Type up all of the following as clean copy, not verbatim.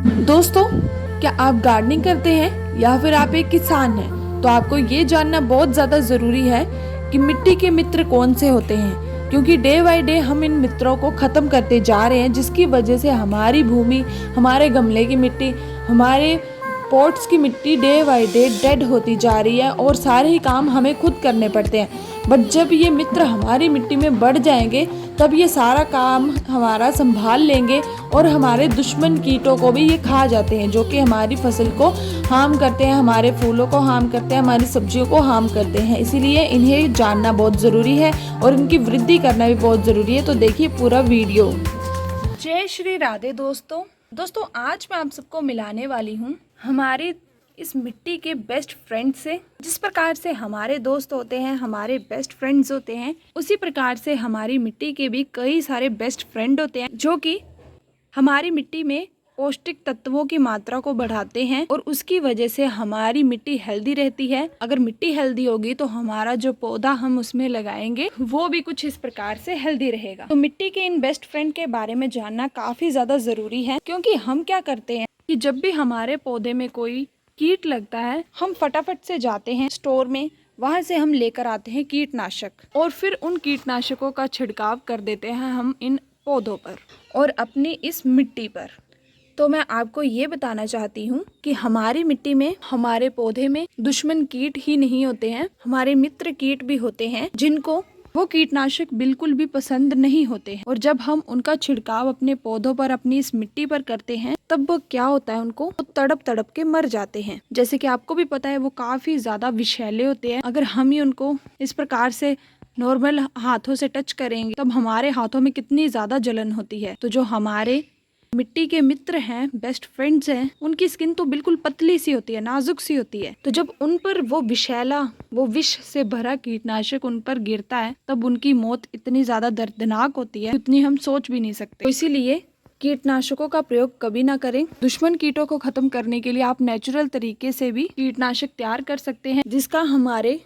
दोस्तों, क्या आप गार्डनिंग करते हैं या फिर आप एक किसान हैं? तो आपको ये जानना बहुत ज़्यादा ज़रूरी है कि मिट्टी के मित्र कौन से होते हैं, क्योंकि डे बाय डे हम इन मित्रों को ख़त्म करते जा रहे हैं, जिसकी वजह से हमारी भूमि, हमारे गमले की मिट्टी, हमारे पॉट्स की मिट्टी डे बाय डे डेड होती जा रही है और सारे ही काम हमें खुद करने पड़ते हैं। बट जब ये मित्र हमारी मिट्टी में बढ़ जाएंगे तब ये सारा काम हमारा संभाल लेंगे और हमारे दुश्मन कीटों को भी ये खा जाते हैं, जो कि हमारी फसल को हार्म करते हैं, हमारे फूलों को हार्म करते हैं, हमारी सब्जियों को हार्म करते हैं। इसीलिए इन्हें जानना बहुत ज़रूरी है और इनकी वृद्धि करना भी बहुत ज़रूरी है। तो देखिए पूरा वीडियो। जय श्री राधे दोस्तों, आज मैं आप सबको मिलाने वाली हूँ हमारे इस मिट्टी के बेस्ट फ्रेंड से। जिस प्रकार से हमारे दोस्त होते हैं, हमारे बेस्ट फ्रेंड्स होते हैं, उसी प्रकार से हमारी मिट्टी के भी कई सारे बेस्ट फ्रेंड होते हैं, जो कि हमारी मिट्टी में पौष्टिक तत्वों की मात्रा को बढ़ाते हैं और उसकी वजह से हमारी मिट्टी हेल्दी रहती है। अगर मिट्टी हेल्दी होगी तो हमारा जो पौधा हम उसमें लगाएंगे वो भी कुछ इस प्रकार से हेल्दी रहेगा। तो मिट्टी के इन बेस्ट फ्रेंड के बारे में जानना काफी ज्यादा जरूरी है, क्योंकि हम क्या करते हैं कि जब भी हमारे पौधे में कोई कीट लगता है, हम फटाफट से जाते हैं स्टोर में, वहां से हम लेकर आते हैं कीटनाशक और फिर उन कीटनाशकों का छिड़काव कर देते हैं हम इन पौधों पर और अपनी इस मिट्टी पर। तो मैं आपको ये बताना चाहती हूँ कि हमारी मिट्टी में, हमारे पौधे में दुश्मन कीट ही नहीं होते हैं, हमारे मित्र कीट भी होते हैं, जिनको वो कीटनाशक बिल्कुल भी पसंद नहीं होते हैं। और जब हम उनका छिड़काव अपने पौधों पर, अपनी इस मिट्टी पर करते हैं, तब वो क्या होता है, उनको वो तड़प तड़प के मर जाते हैं। जैसे कि आपको भी पता है वो काफी ज्यादा विषैले होते हैं। अगर हम ही उनको इस प्रकार से नॉर्मल हाथों से टच करेंगे तब हमारे हाथों में कितनी ज्यादा जलन होती है। तो जो हमारे मिट्टी के मित्र हैं, बेस्ट फ्रेंड्स हैं, उनकी स्किन तो बिल्कुल पतली सी होती है, नाजुक सी होती है। तो जब उन पर वो विषैला, वो विष से भरा कीटनाशक उन पर गिरता है, तब उनकी मौत इतनी ज्यादा दर्दनाक होती है, इतनी हम सोच भी नहीं सकते। तो इसीलिए कीटनाशकों का प्रयोग कभी ना करें। दुश्मन कीटों को खत्म करने के लिए आप नेचुरल तरीके से भी कीटनाशक तैयार कर सकते हैं, जिसका हमारे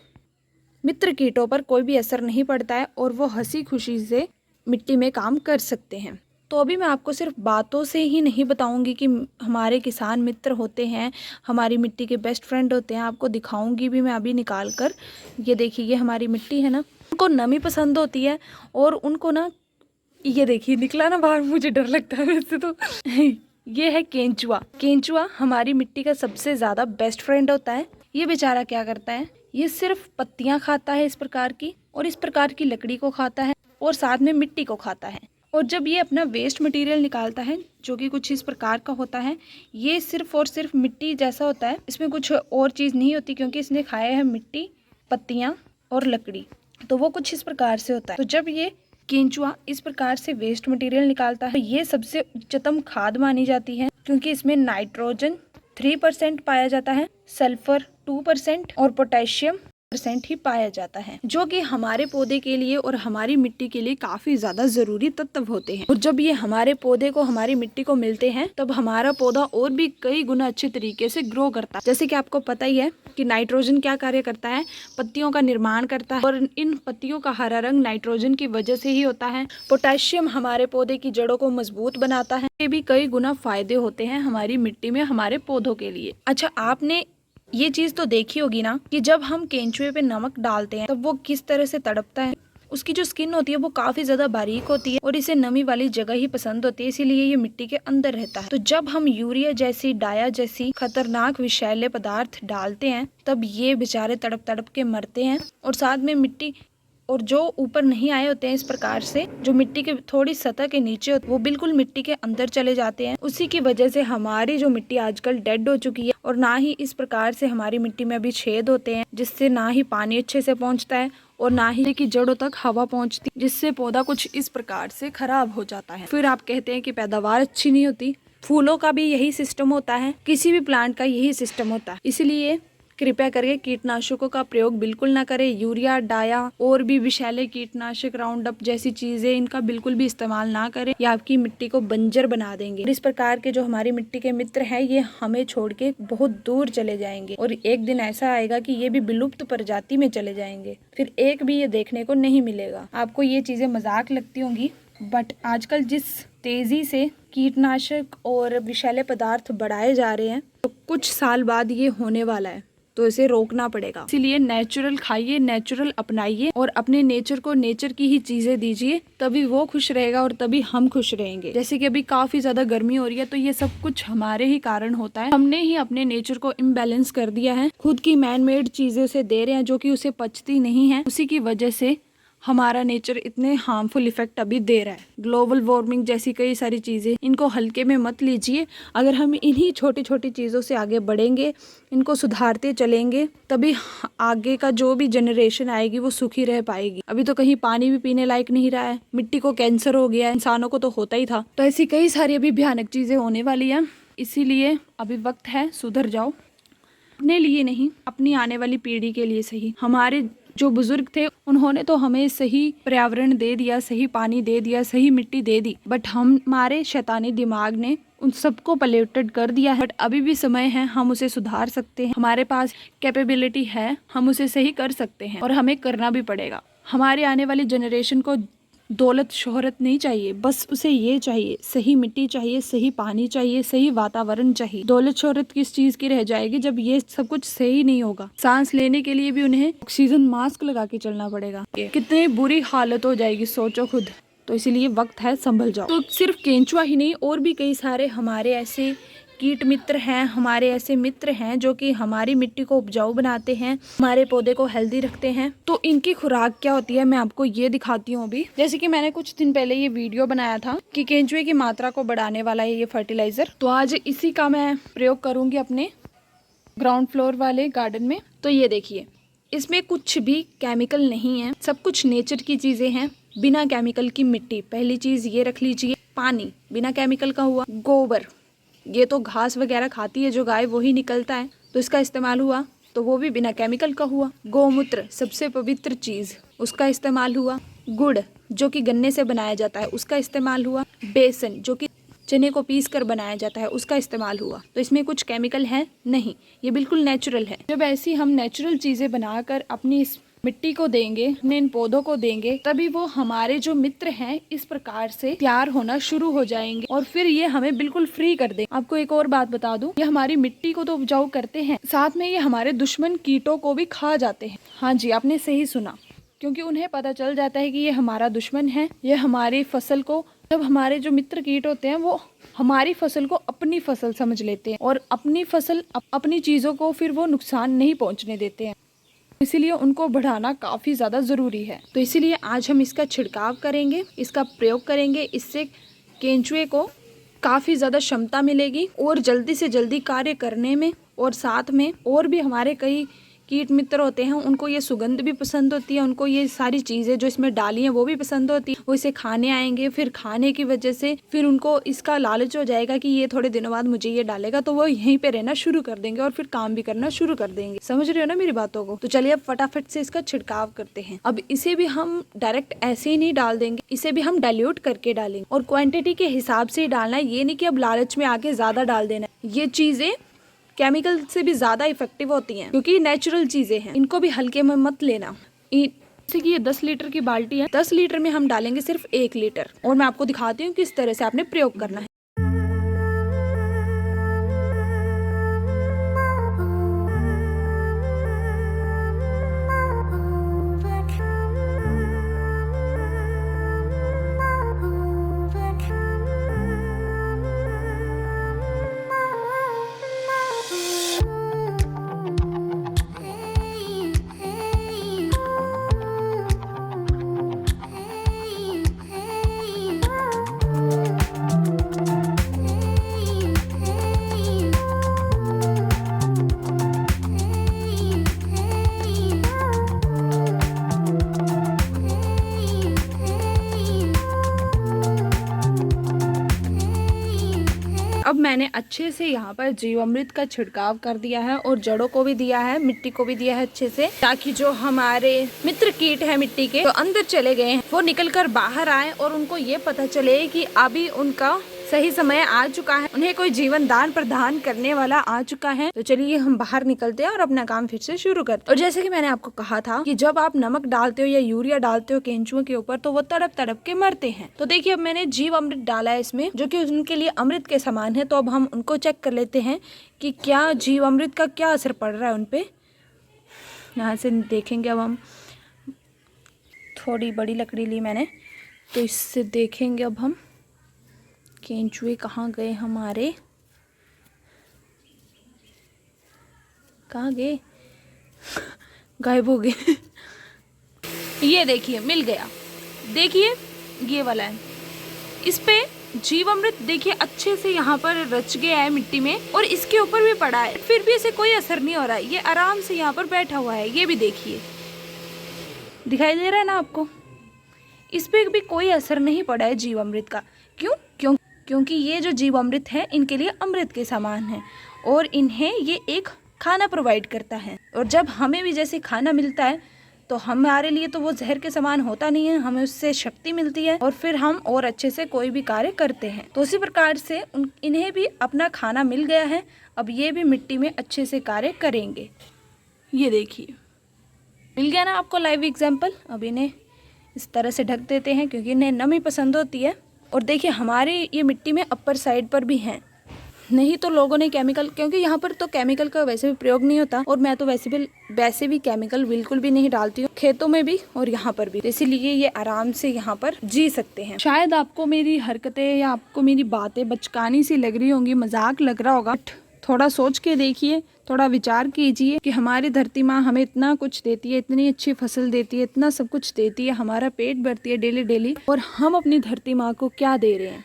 मित्र कीटों पर कोई भी असर नहीं पड़ता है और वो हंसी खुशी से मिट्टी में काम कर सकते हैं। तो अभी मैं आपको सिर्फ बातों से ही नहीं बताऊंगी कि हमारे किसान मित्र होते हैं, हमारी मिट्टी के बेस्ट फ्रेंड होते हैं, आपको दिखाऊंगी भी मैं अभी निकाल कर। ये देखिए, ये हमारी मिट्टी है ना, उनको नमी पसंद होती है और उनको ना, ये देखिए निकला ना बाहर, मुझे डर लगता है वैसे तो ये है केंचुआ। केंचुआ हमारी मिट्टी का सबसे ज्यादा बेस्ट फ्रेंड होता है। ये बेचारा क्या करता है, ये सिर्फ पत्तियां खाता है इस प्रकार की, और इस प्रकार की लकड़ी को खाता है और साथ में मिट्टी को खाता है। और जब ये अपना वेस्ट मटेरियल निकालता है, जो कि कुछ इस प्रकार का होता है, ये सिर्फ और सिर्फ मिट्टी जैसा होता है, इसमें कुछ और चीज़ नहीं होती, क्योंकि इसने खाया है मिट्टी, पत्तियां और लकड़ी, तो वो कुछ इस प्रकार से होता है। तो जब ये केंचुआ इस प्रकार से वेस्ट मटेरियल निकालता है, ये सबसे उच्चतम खाद मानी जाती है, क्योंकि इसमें नाइट्रोजन 3% पाया जाता है, सल्फर 2% और पोटेशियम % ही पाया जाता है, जो कि हमारे पौधे के लिए और हमारी मिट्टी के लिए काफी ज्यादा जरूरी तत्व होते हैं। और जब ये हमारे पौधे को, हमारी मिट्टी को मिलते हैं, तब हमारा पौधा और भी कई गुना अच्छे तरीके से ग्रो करता है। जैसे कि आपको पता ही है कि नाइट्रोजन क्या कार्य करता है, पत्तियों का निर्माण करता है और इन पत्तियों का हरा रंग नाइट्रोजन की वजह से ही होता है। पोटेशियम हमारे पौधे की जड़ों को मजबूत बनाता है। ये भी कई गुना फायदे होते हैं हमारी मिट्टी में, हमारे पौधों के लिए। अच्छा, आपने ये चीज तो देखी होगी ना कि जब हम केंचुए पे नमक डालते हैं तब वो किस तरह से तड़पता है। उसकी जो स्किन होती है वो काफी ज्यादा बारीक होती है और इसे नमी वाली जगह ही पसंद होती है, इसीलिए ये मिट्टी के अंदर रहता है। तो जब हम यूरिया जैसी, डाया जैसी खतरनाक विषैले पदार्थ डालते हैं, तब ये बेचारे तड़प तड़प के मरते हैं। और साथ में मिट्टी, और जो ऊपर नहीं आए होते हैं इस प्रकार से, जो मिट्टी के थोड़ी सतह के नीचे होते हैं, वो बिल्कुल मिट्टी के अंदर चले जाते हैं। उसी की वजह से हमारी जो मिट्टी आजकल डेड हो चुकी है, और ना ही इस प्रकार से हमारी मिट्टी में अभी छेद होते हैं, जिससे ना ही पानी अच्छे से पहुंचता है और ना ही की जड़ों तक हवा पहुंचती, जिससे पौधा कुछ इस प्रकार से खराब हो जाता है। फिर आप कहते हैं कि पैदावार अच्छी नहीं होती। फूलों का भी यही सिस्टम होता है, किसी भी प्लांट का यही सिस्टम होता है। इसलिए कृपया करके कीटनाशकों का प्रयोग बिल्कुल ना करें। यूरिया, डाया और भी विषैले कीटनाशक, राउंड अप जैसी चीजें, इनका बिल्कुल भी इस्तेमाल ना करें। ये आपकी मिट्टी को बंजर बना देंगे। इस प्रकार के जो हमारी मिट्टी के मित्र हैं, ये हमें छोड़ के बहुत दूर चले जाएंगे और एक दिन ऐसा आएगा कि ये भी विलुप्त प्रजाति में चले जाएंगे, फिर एक भी ये देखने को नहीं मिलेगा। आपको ये चीजें मजाक लगती होंगी, बट आजकल जिस तेजी से कीटनाशक और विषैले पदार्थ बढ़ाए जा रहे हैं, तो कुछ साल बाद ये होने वाला है, तो इसे रोकना पड़ेगा। इसीलिए नेचुरल खाइए, नेचुरल अपनाइए और अपने नेचर को नेचर की ही चीजें दीजिए, तभी वो खुश रहेगा और तभी हम खुश रहेंगे। जैसे कि अभी काफी ज्यादा गर्मी हो रही है, तो ये सब कुछ हमारे ही कारण होता है। हमने ही अपने नेचर को इम्बैलेंस कर दिया है, खुद की मैन मेड चीजें उसे दे रहे हैं जो कि उसे पचती नहीं है। उसी की वजह से हमारा नेचर इतने हार्मफुल इफेक्ट अभी दे रहा है। ग्लोबल वार्मिंग जैसी कई सारी चीज़ें, इनको हल्के में मत लीजिए। अगर हम इन्हीं छोटी छोटी चीज़ों से आगे बढ़ेंगे, इनको सुधारते चलेंगे, तभी आगे का जो भी जनरेशन आएगी वो सुखी रह पाएगी। अभी तो कहीं पानी भी पीने लायक नहीं रहा है, मिट्टी को कैंसर हो गया है, इंसानों को तो होता ही था। तो ऐसी कई सारी अभी भयानक चीज़ें होने वाली हैं, इसीलिए अभी वक्त है, सुधर जाओ। अपने लिए नहीं, अपनी आने वाली पीढ़ी के लिए सही। हमारे जो बुजुर्ग थे उन्होंने तो हमें सही पर्यावरण दे दिया, सही पानी दे दिया, सही मिट्टी दे दी, बट हमारे शैतानी दिमाग ने उन सबको पॉल्यूटेड कर दिया है। बट अभी भी समय है, हम उसे सुधार सकते हैं, हमारे पास कैपेबिलिटी है, हम उसे सही कर सकते हैं और हमें करना भी पड़ेगा। हमारे आने वाली जनरेशन को दौलत शोहरत नहीं चाहिए, बस उसे ये चाहिए, सही मिट्टी चाहिए, सही पानी चाहिए, सही वातावरण चाहिए। दौलत शोहरत किस चीज की रह जाएगी जब ये सब कुछ सही नहीं होगा। सांस लेने के लिए भी उन्हें ऑक्सीजन मास्क लगा के चलना पड़ेगा। कितनी बुरी हालत हो जाएगी, सोचो खुद। तो इसीलिए वक्त है, संभल जाओ। तो सिर्फ केंचुआ ही नहीं, और भी कई सारे हमारे ऐसे कीट मित्र हैं, हमारे ऐसे मित्र हैं जो कि हमारी मिट्टी को उपजाऊ बनाते हैं, हमारे पौधे को हेल्दी रखते हैं। तो इनकी खुराक क्या होती है, मैं आपको ये दिखाती हूँ अभी। जैसे कि मैंने कुछ दिन पहले ये वीडियो बनाया था कि केंचुए की मात्रा को बढ़ाने वाला है ये फर्टिलाइजर, तो आज इसी का मैं प्रयोग करूंगी अपने ग्राउंड फ्लोर वाले गार्डन में। तो ये देखिए, इसमें कुछ भी केमिकल नहीं है, सब कुछ नेचर की चीजें हैं, बिना केमिकल की मिट्टी। पहली चीज ये रख लीजिए। पानी बिना केमिकल का हुआ। गोबर, ये तो घास वगैरह खाती है जो गाय, वो ही निकलता है, तो इसका इस्तेमाल हुआ, तो वो भी बिना केमिकल का हुआ। गोमूत्र, सबसे पवित्र चीज, उसका इस्तेमाल हुआ। गुड़, जो कि गन्ने से बनाया जाता है, उसका इस्तेमाल हुआ। बेसन, जो कि चने को पीस कर बनाया जाता है, उसका इस्तेमाल हुआ। तो इसमें कुछ केमिकल है नहीं, ये बिल्कुल नेचुरल है। जब ऐसी हम नेचुरल चीजें बनाकर अपनी इस मिट्टी को देंगे, अपने इन पौधों को देंगे, तभी वो हमारे जो मित्र हैं इस प्रकार से तैयार होना शुरू हो जाएंगे और फिर ये हमें बिल्कुल फ्री कर देंगे। आपको एक और बात बता दूं, ये हमारी मिट्टी को तो उपजाऊ करते हैं, साथ में ये हमारे दुश्मन कीटों को भी खा जाते हैं। हाँ जी, आपने सही सुना, क्योंकि उन्हें पता चल जाता है कि ये हमारा दुश्मन है। ये हमारी फसल को, जब हमारे जो मित्र कीट होते हैं वो हमारी फसल को अपनी फसल समझ लेते हैं और अपनी फसल, अपनी चीजों को फिर वो नुकसान नहीं पहुंचने देते हैं, इसीलिए उनको बढ़ाना काफी ज्यादा जरूरी है। तो इसीलिए आज हम इसका छिड़काव करेंगे, इसका प्रयोग करेंगे। इससे केंचुए को काफी ज्यादा क्षमता मिलेगी और जल्दी से जल्दी कार्य करने में, और साथ में और भी हमारे कई कीट मित्र होते हैं, उनको ये सुगंध भी पसंद होती है, उनको ये सारी चीजें जो इसमें डाली हैं वो भी पसंद होती है। वो इसे खाने आएंगे, फिर खाने की वजह से फिर उनको इसका लालच हो जाएगा कि ये थोड़े दिनों बाद मुझे ये डालेगा, तो वो यहीं पे रहना शुरू कर देंगे और फिर काम भी करना शुरू कर देंगे। समझ रहे हो ना मेरी बातों को? तो चलिए अब फटाफट से इसका छिड़काव करते हैं। अब इसे भी हम डायरेक्ट ऐसे ही नहीं डाल देंगे, इसे भी हम डाइल्यूट करके डालेंगे और क्वांटिटी के हिसाब से ही डालना है। ये नहीं कि अब लालच में आके ज्यादा डाल देना है। ये चीजें केमिकल से भी ज्यादा इफेक्टिव होती हैं, क्योंकि नेचुरल चीजें हैं, इनको भी हल्के में मत लेना। जैसे कि ये 10 लीटर की बाल्टी है, 10 लीटर में हम डालेंगे सिर्फ 1 लीटर, और मैं आपको दिखाती हूँ किस तरह से आपने प्रयोग करना है। अब मैंने अच्छे से यहाँ पर जीवामृत का छिड़काव कर दिया है और जड़ों को भी दिया है, मिट्टी को भी दिया है अच्छे से, ताकि जो हमारे मित्र कीट है मिट्टी के, तो अंदर चले गए हैं, वो निकल कर बाहर आए और उनको ये पता चले कि अभी उनका सही समय आ चुका है, उन्हें कोई जीवन दान प्रदान करने वाला आ चुका है। तो चलिए हम बाहर निकलते हैं और अपना काम फिर से शुरू करते हैं। और जैसे कि मैंने आपको कहा था कि जब आप नमक डालते हो या यूरिया डालते हो केंचुओं के ऊपर तो वो तड़प तड़प के मरते हैं। तो देखिए अब मैंने जीव अमृत डाला है इसमें, जो कि उनके लिए अमृत के समान है। तो अब हम उनको चेक कर लेते हैं कि क्या जीव अमृत का क्या असर पड़ रहा है उनपे। यहाँ से देखेंगे। अब हम थोड़ी बड़ी लकड़ी ली मैंने, तो इससे देखेंगे अब हम केंचुए कहाँ गए हमारे, कहाँ गए, गायब हो गए। ये देखिए मिल गया, देखिए ये वाला है, इस पे जीवामृत देखिए अच्छे से यहाँ पर रच गया है मिट्टी में और इसके ऊपर भी पड़ा है, फिर भी इसे कोई असर नहीं हो रहा है। ये आराम से यहाँ पर बैठा हुआ है, ये भी देखिए दिखाई दे रहा है ना आपको। इस पे भी कोई असर नहीं पड़ा है जीवामृत का। क्योंकि ये जो जीवामृत है इनके लिए अमृत के समान है और इन्हें ये एक खाना प्रोवाइड करता है। और जब हमें भी जैसे खाना मिलता है तो हमारे लिए तो वो जहर के समान होता नहीं है, हमें उससे शक्ति मिलती है और फिर हम और अच्छे से कोई भी कार्य करते हैं। तो उसी प्रकार से इन्हें भी अपना खाना मिल गया है, अब ये भी मिट्टी में अच्छे से कार्य करेंगे। ये देखिए मिल गया ना आपको लाइव एग्जाम्पल। अब इन्हें इस तरह से ढक देते हैं क्योंकि इन्हें नमी पसंद होती है। और देखिए हमारे ये मिट्टी में अपर साइड पर भी हैं, नहीं तो लोगों ने केमिकल, क्योंकि यहाँ पर तो केमिकल का वैसे भी प्रयोग नहीं होता और मैं तो वैसे भी केमिकल बिल्कुल भी नहीं डालती हूँ, खेतों में भी और यहाँ पर भी। इसीलिए ये आराम से यहाँ पर जी सकते हैं। शायद आपको मेरी हरकतें या आपको मेरी बातें बचकानी सी लग रही होंगी, मजाक लग रहा होगा, थोड़ा सोच के देखिए, थोड़ा विचार कीजिए कि हमारी धरती माँ हमें इतना कुछ देती है, इतनी अच्छी फसल देती है, इतना सब कुछ देती है, हमारा पेट भरती है डेली डेली, और हम अपनी धरती माँ को क्या दे रहे हैं।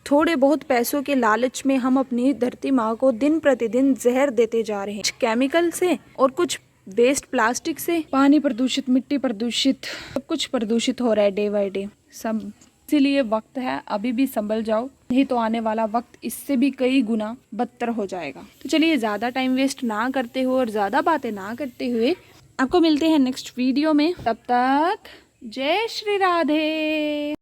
थोड़े बहुत पैसों के लालच में हम अपनी धरती माँ को दिन प्रतिदिन जहर देते जा रहे हैं, कुछ केमिकल से और कुछ वेस्ट प्लास्टिक से। पानी प्रदूषित, मिट्टी प्रदूषित, सब कुछ प्रदूषित हो रहा है डे बाय डे सब। इसीलिए वक्त है अभी भी संभल जाओ, नहीं तो आने वाला वक्त इससे भी कई गुना बदतर हो जाएगा। तो चलिए ज़्यादा टाइम वेस्ट ना करते हुए और ज़्यादा बातें ना करते हुए आपको मिलते हैं नेक्स्ट वीडियो में। तब तक जय श्री राधे।